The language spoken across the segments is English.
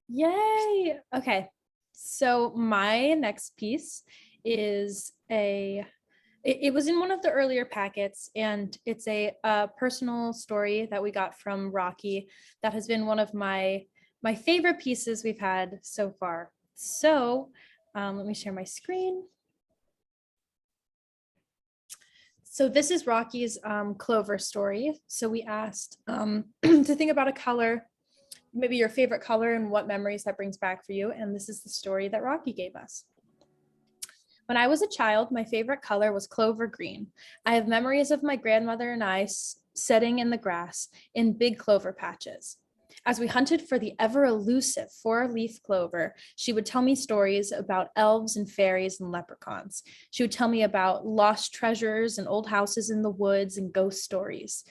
Yay. Okay. So my next piece is it was in one of the earlier packets, and it's a personal story that we got from Rocky that has been one of my favorite pieces we've had so far. So let me share my screen. So this is Rocky's Clover story. So we asked to think about a color, maybe your favorite color and what memories that brings back for you. And this is the story that Rocky gave us. When I was a child, my favorite color was clover green. I have memories of my grandmother and I sitting in the grass in big clover patches. As we hunted for the ever elusive four-leaf clover, she would tell me stories about elves and fairies and leprechauns. She would tell me about lost treasures and old houses in the woods and ghost stories.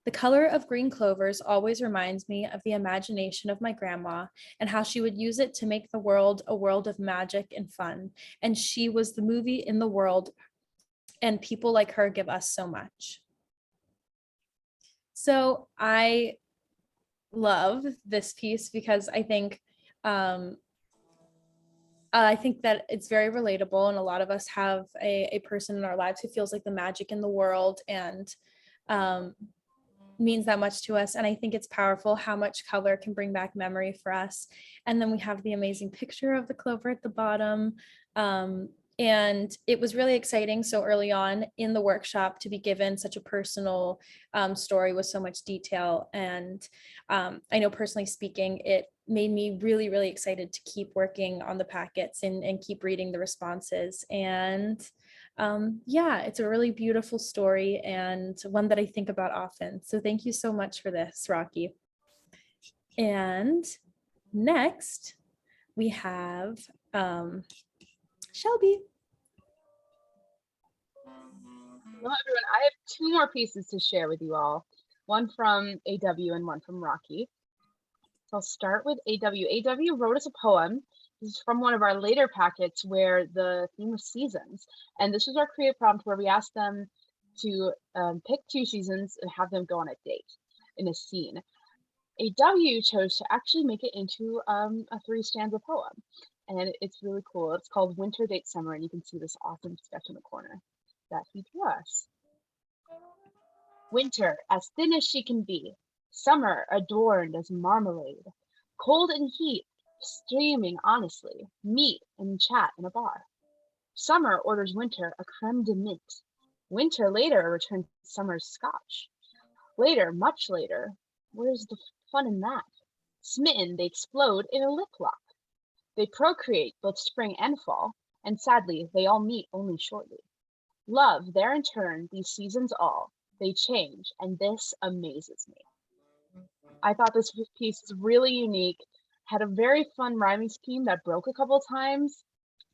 The color of green clovers always reminds me of the imagination of my grandma and how she would use it to make the world a world of magic and fun. And she was the movie in the world, and people like her give us so much. So I love this piece because I think that it's very relatable, and a lot of us have a person in our lives who feels like the magic in the world and means that much to us. And I think it's powerful how much color can bring back memory for us. And then we have the amazing picture of the clover at the bottom. And it was really exciting so early on in the workshop to be given such a personal story with so much detail. And I know personally speaking, it made me really, really excited to keep working on the packets and keep reading the responses. And yeah, it's a really beautiful story and one that I think about often. So thank you so much for this, Rocky. And next we have Shelby. Hello, everyone. I have two more pieces to share with you all, one from AW and one from Rocky. So I'll start with AW. AW wrote us a poem. This is from one of our later packets where the theme was seasons. And this was our creative prompt where we asked them to pick two seasons and have them go on a date in a scene. AW chose to actually make it into a 3-stanza poem. And it's really cool. It's called Winter Date Summer, and you can see this awesome sketch in the corner that he drew us. Winter, as thin as she can be. Summer, adorned as marmalade. Cold and heat, streaming honestly. Meet and chat in a bar. Summer orders winter a creme de mint. Winter later returns summer's scotch. Later, much later, where's the fun in that? Smitten, they explode in a lip lock. They procreate both spring and fall, and sadly, they all meet only shortly. Love, there in turn, these seasons all, they change, and this amazes me. I thought this piece was really unique, had a very fun rhyming scheme that broke a couple times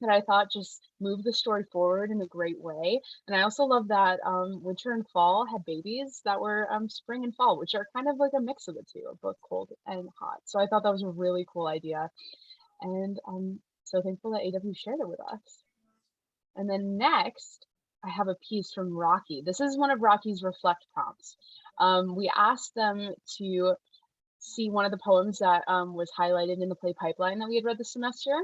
that I thought just moved the story forward in a great way. And I also love that winter and fall had babies that were spring and fall, which are kind of like a mix of the two, both cold and hot. So I thought that was a really cool idea. And I'm so thankful that AW shared it with us. And then next, I have a piece from Rocky. This is one of Rocky's reflect prompts. We asked them to see one of the poems that was highlighted in the play pipeline that we had read this semester.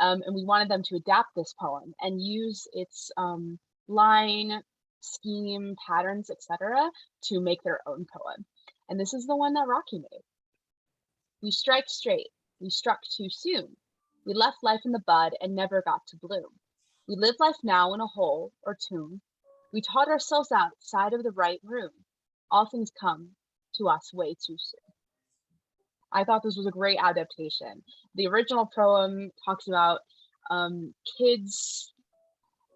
And we wanted them to adapt this poem and use its line, scheme, patterns, etc. to make their own poem. And this is the one that Rocky made. We strike straight. We struck too soon. We left life in the bud and never got to bloom. We live life now in a hole or tomb. We taught ourselves outside of the right room. All things come to us way too soon. I thought this was a great adaptation. The original poem talks about kids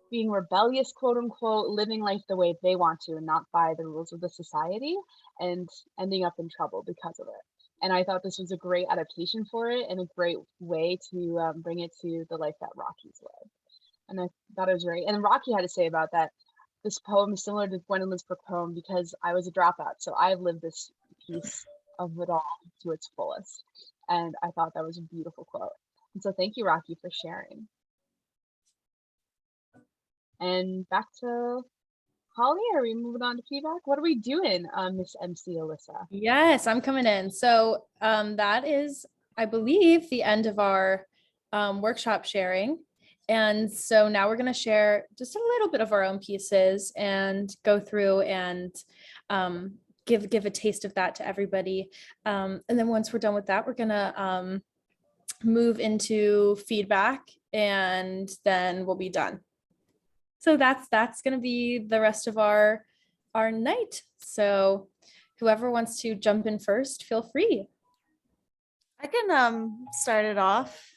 being rebellious, quote unquote, living life the way they want to and not by the rules of the society, and ending up in trouble because of it. And I thought this was a great adaptation for it and a great way to bring it to the life that Rocky's lived. And I thought it was great. And Rocky had to say about that, this poem is similar to Gwendolyn's book poem because I was a dropout. So I've lived this piece of it all to its fullest. And I thought that was a beautiful quote. And so thank you, Rocky, for sharing. And back to Holly, are we moving on to feedback? What are we doing, Miss MC Alyssa? Yes, I'm coming in. So that is I believe, the end of our workshop sharing. And so now we're going to share just a little bit of our own pieces and go through and give a taste of that to everybody. And then once we're done with that, we're going to move into feedback, and then we'll be done. So that's going to be the rest of our night. So whoever wants to jump in first, feel free. I can start it off.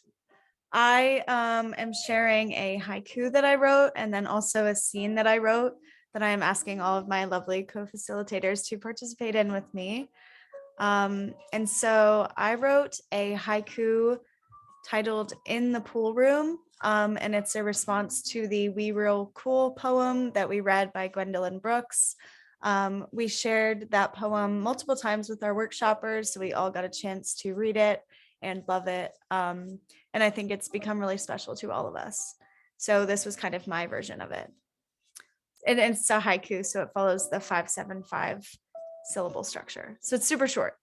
I am sharing a haiku that I wrote, and then also a scene that I wrote that I am asking all of my lovely co-facilitators to participate in with me. And so I wrote a haiku titled "In the Pool Room," and it's a response to the "We Real Cool" poem that we read by Gwendolyn Brooks. We shared that poem multiple times with our workshoppers, so we all got a chance to read it and love it. And I think it's become really special to all of us. So this was kind of my version of it. And it's a haiku, so it follows the 5-7-5 syllable structure. So it's super short.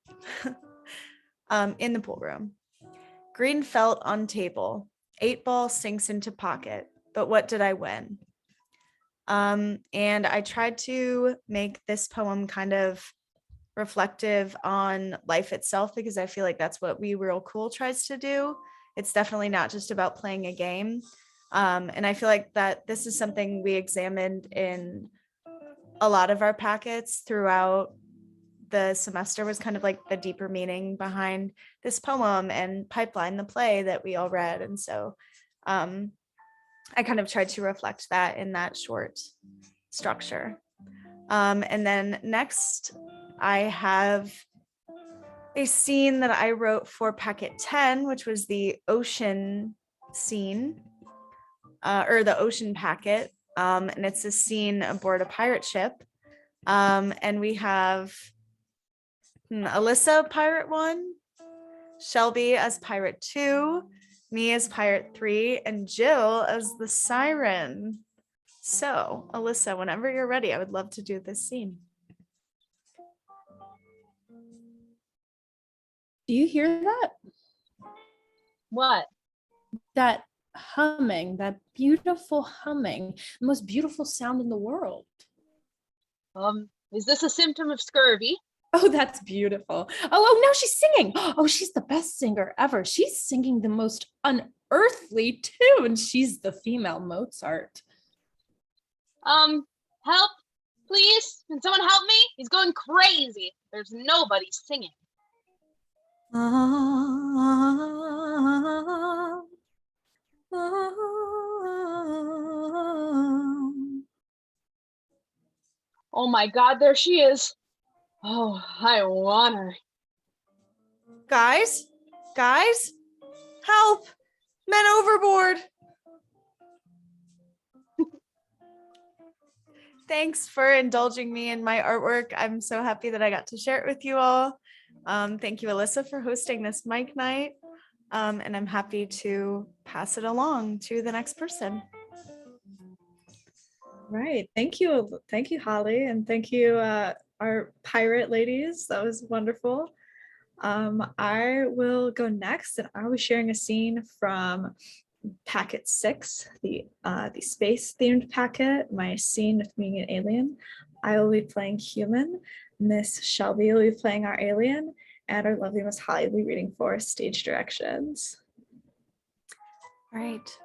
In the pool room. Green felt on table, 8-ball sinks into pocket, but what did I win? And I tried to make this poem kind of reflective on life itself, because I feel like that's what We Real Cool tries to do. It's definitely not just about playing a game. And I feel like that this is something we examined in a lot of our packets throughout the semester, was kind of like the deeper meaning behind this poem and Pipeline, the play that we all read. And so I kind of tried to reflect that in that short structure. And then next, I have a scene that I wrote for packet 10, which was the ocean scene, or the ocean packet. And it's a scene aboard a pirate ship. And we have Alyssa, Pirate 1, Shelby as Pirate 2, me as Pirate 3, and Jill as the Siren. So, Alyssa, whenever you're ready, I would love to do this scene. Do you hear that? What? That humming, that beautiful humming, the most beautiful sound in the world. Is this a symptom of scurvy? Oh, that's beautiful. Oh, now she's singing. Oh, she's the best singer ever. She's singing the most unearthly tune. She's the female Mozart. Help, please. Can someone help me? He's going crazy. There's nobody singing. Oh my God, there she is. Oh, I want her. Guys, help! Men overboard! Thanks for indulging me in my artwork. I'm so happy that I got to share it with you all. Thank you, Alyssa, for hosting this mic night. And I'm happy to pass it along to the next person. Right. Thank you, Holly, and thank you, our pirate ladies. That was wonderful. I will go next, and I was sharing a scene from packet 6, the space themed packet, my scene with being an alien. I will be playing human. Miss Shelby will be playing our alien, and our lovely Miss Holly will be reading for stage directions. All right.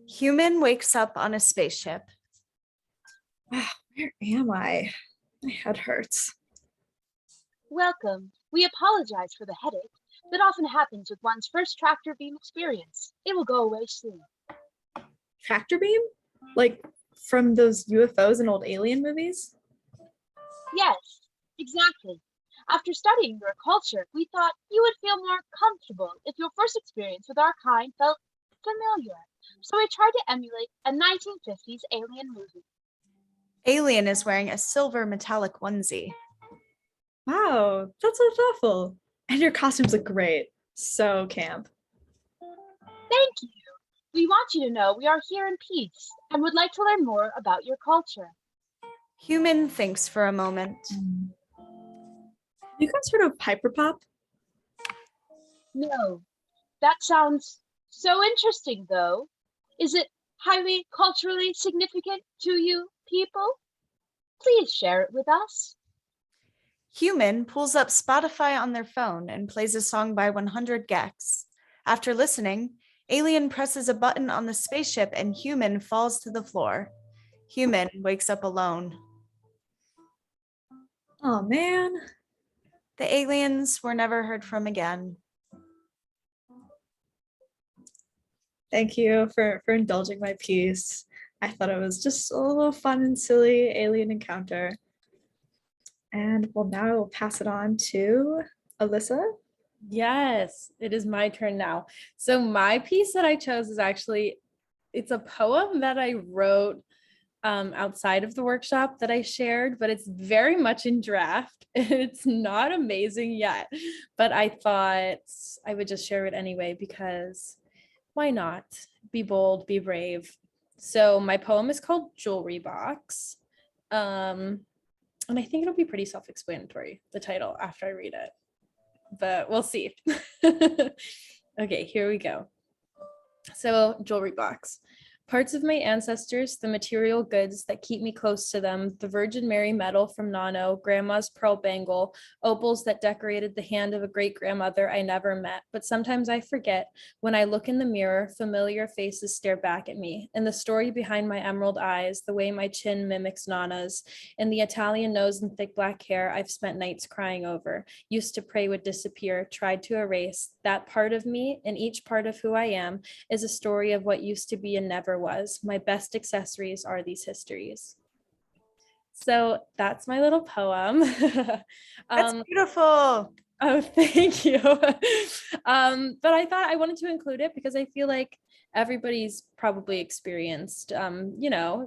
Human wakes up on a spaceship. Where am I? My head hurts. Welcome. We apologize for the headache that often happens with one's first tractor beam experience. It will go away soon. Tractor beam? Like from those UFOs in old alien movies? Yes, exactly. After studying your culture, we thought you would feel more comfortable if your first experience with our kind felt familiar. So we tried to emulate a 1950s alien movie. Alien is wearing a silver metallic onesie. Wow, that's so thoughtful. And your costumes look great. So camp. Thank you. We want you to know we are here in peace and would like to learn more about your culture. Human thinks for a moment. You guys heard of hyperpop? No, that sounds so interesting, though. Is it highly culturally significant to you people? Please share it with us. Human pulls up Spotify on their phone and plays a song by 100 Gex. After listening, Alien presses a button on the spaceship and Human falls to the floor. Human wakes up alone. Oh man. The aliens were never heard from again. Thank you for indulging my piece. I thought it was just a little fun and silly alien encounter. And well, now I will pass it on to Alyssa. Yes, it is my turn now. So my piece that I chose is actually, it's a poem that I wrote outside of the workshop that I shared, but it's very much in draft. It's not amazing yet, but I thought I would just share it anyway because why not? Be bold, be brave. So my poem is called Jewelry Box. And I think it'll be pretty self-explanatory, the title, after I read it, but we'll see. Okay, here we go. So, jewelry box. Parts of my ancestors, the material goods that keep me close to them, the Virgin Mary medal from Nano, grandma's pearl bangle, opals that decorated the hand of a great grandmother I never met. But sometimes I forget. When I look in the mirror, familiar faces stare back at me. And the story behind my emerald eyes, the way my chin mimics Nana's, and the Italian nose and thick black hair I've spent nights crying over, used to pray would disappear, tried to erase. That part of me, and each part of who I am, is a story of what used to be and never was. My best accessories are these histories. So that's my little poem. That's beautiful. Oh, thank you. But I thought I wanted to include it because I feel like everybody's probably experienced,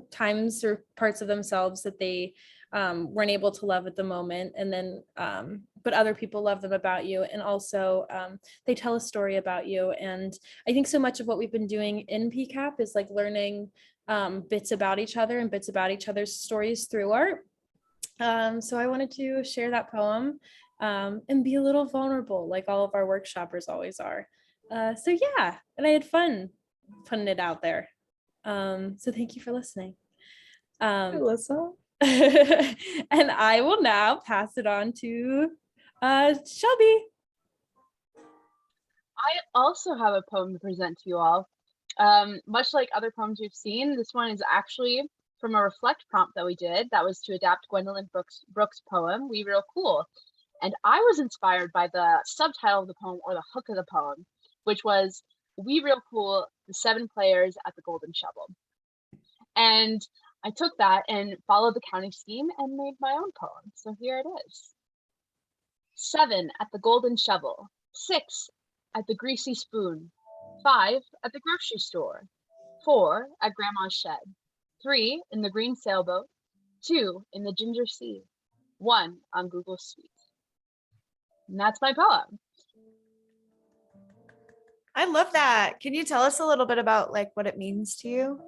times or parts of themselves that they weren't able to love at the moment. And then, but other people love them about you. And also they tell a story about you. And I think so much of what we've been doing in PCAP is like learning bits about each other and bits about each other's stories through art. So I wanted to share that poem and be a little vulnerable like all of our workshoppers always are. So yeah, and I had fun putting it out there. So thank you for listening. Alyssa. And I will now pass it on to Shelby. I also have a poem to present to you all. Much like other poems we've seen, this one is actually from a reflect prompt that we did that was to adapt Gwendolyn Brooks' poem, We Real Cool. And I was inspired by the subtitle of the poem, or the hook of the poem, which was We Real Cool, the 7 players at the Golden Shovel. And I took that and followed the counting scheme and made my own poem. So here it is. 7 at the Golden Shovel, 6 at the Greasy Spoon, 5 at the grocery store, 4 at Grandma's shed, 3 in the green sailboat, 2 in the ginger sea, 1 on Google Suite. And that's my poem. I love that. Can you tell us a little bit about like what it means to you?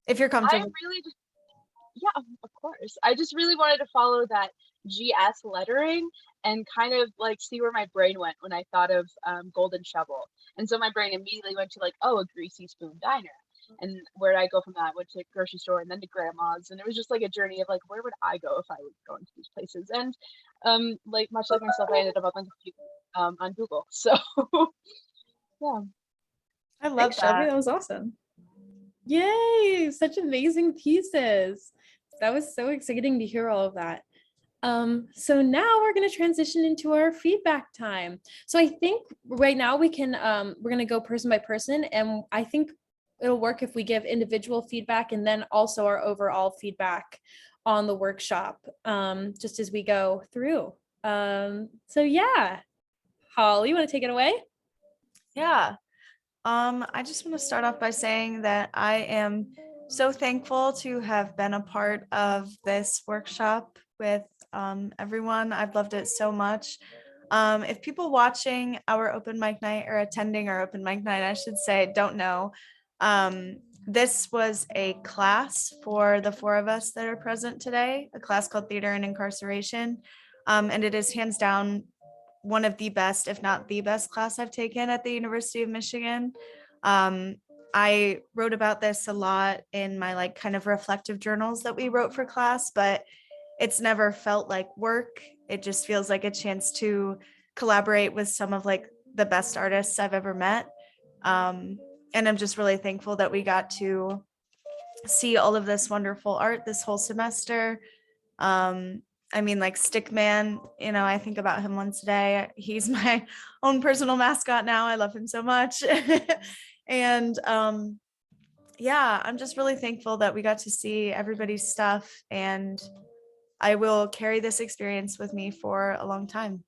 If you're comfortable. Yeah, of course. I just really wanted to follow that GS lettering and kind of like see where my brain went when I thought of Golden Shovel. And so my brain immediately went to like, oh, a Greasy Spoon Diner. And where did I go from that? I went to grocery store and then to grandma's. And it was just like a journey of like, where would I go if I was going to these places? And like much like myself, I ended up on Google. So yeah. I love Thanks, Shelby. that. That was awesome. Yay, such amazing pieces. That was so exciting to hear all of that. So now we're going to transition into our feedback time. So I think right now we can, we're going to go person by person, and I think it'll work if we give individual feedback and then also our overall feedback on the workshop, just as we go through. So yeah, Holly, you want to take it away? Yeah. I just want to start off by saying that I am so thankful to have been a part of this workshop with everyone. I've loved it so much. If people watching our open mic night or attending our open mic night, I should say, don't know, this was a class for the 4 of us that are present today, a class called Theater and Incarceration. And it is hands down one of the best, if not the best class I've taken at the University of Michigan. I wrote about this a lot in my like kind of reflective journals that we wrote for class, but it's never felt like work. It just feels like a chance to collaborate with some of like the best artists I've ever met. And I'm just really thankful that we got to see all of this wonderful art this whole semester. I mean, like Stickman, you know, I think about him once a day. He's my own personal mascot now. I love him so much. And yeah, I'm just really thankful that we got to see everybody's stuff, and I will carry this experience with me for a long time.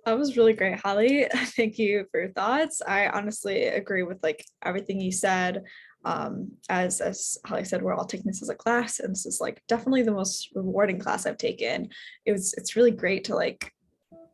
That was really great, Holly. Thank you for your thoughts. I honestly agree with like everything you said. As Holly said, we're all taking this as a class, and this is like definitely the most rewarding class I've taken. It's really great to like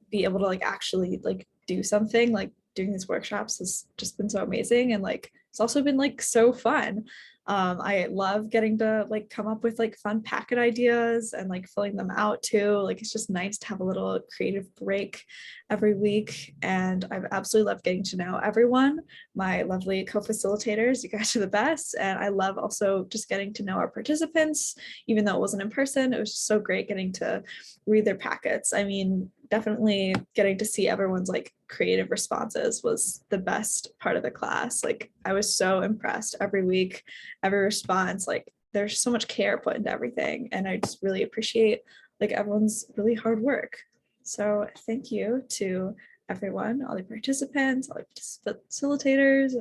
be able to like actually like do something. Like doing these workshops has just been so amazing, and like it's also been like so fun. I love getting to like come up with like fun packet ideas and like filling them out too. Like it's just nice to have a little creative break every week, and I've absolutely loved getting to know everyone, my lovely co-facilitators. You guys are the best, and I love also just getting to know our participants. Even though it wasn't in person, it was just so great getting to read their packets. I mean, definitely getting to see everyone's like creative responses was the best part of the class. Like I was so impressed every week, every response. Like there's so much care put into everything, and I just really appreciate like everyone's really hard work. So thank you to everyone, all the participants, all the facilitators,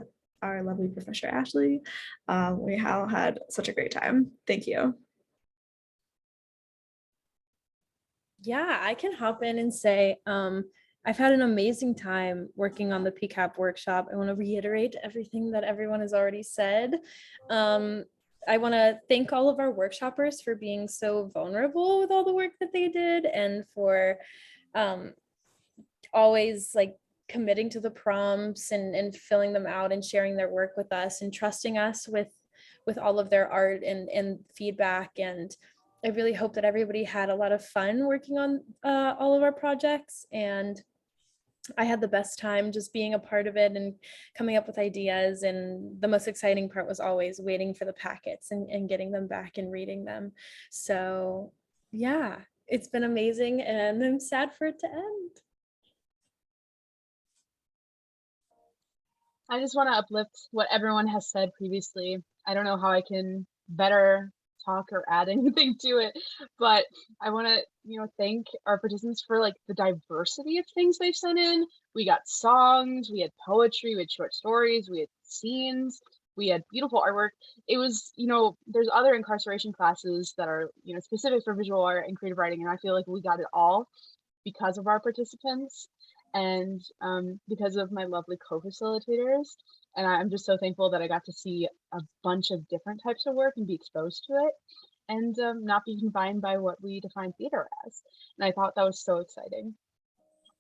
our lovely Professor Ashley. We all had such a great time. Thank you. Yeah, I can hop in and say I've had an amazing time working on the PCAP workshop. I want to reiterate everything that everyone has already said. I want to thank all of our workshoppers for being so vulnerable with all the work that they did, and for always like committing to the prompts and filling them out and sharing their work with us and trusting us with all of their art and feedback. And I really hope that everybody had a lot of fun working on all of our projects, and I had the best time just being a part of it and coming up with ideas. And the most exciting part was always waiting for the packets and getting them back and reading them. So yeah, it's been amazing, and I'm sad for it to end. I just want to uplift what everyone has said previously. I don't know how I can better talk or add anything to it, but I want to, thank our participants for like the diversity of things they've sent in. We got songs, we had poetry, we had short stories, we had scenes, we had beautiful artwork. It was, there's other incarceration classes that are, specific for visual art and creative writing, and I feel like we got it all because of our participants and because of my lovely co-facilitators. And I'm just so thankful that I got to see a bunch of different types of work and be exposed to it, and not be confined by what we define theater as. And I thought that was so exciting.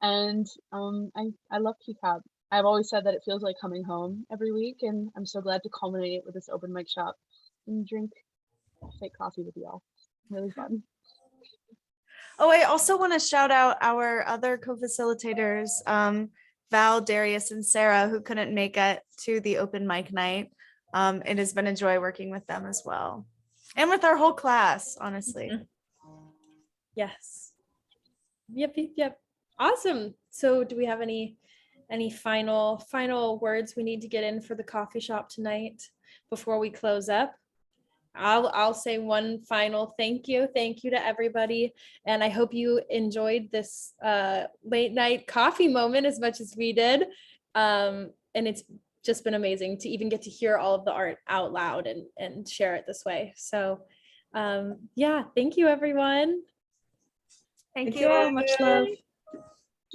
And I love PCAP. I've always said that it feels like coming home every week, and I'm so glad to culminate it with this open mic shop and drink fake coffee with y'all. Really fun. Oh, I also want to shout out our other co-facilitators, Val, Darius, and Sarah, who couldn't make it to the open mic night. It has been a joy working with them as well, and with our whole class, honestly. Yes. Yep. Awesome. So do we have any final words we need to get in for the coffee shop tonight before we close up? I'll say one final thank you to everybody, and I hope you enjoyed this late night coffee moment as much as we did. And it's just been amazing to even get to hear all of the art out loud and share it this way. So yeah, thank you everyone. Thank you all. Much love.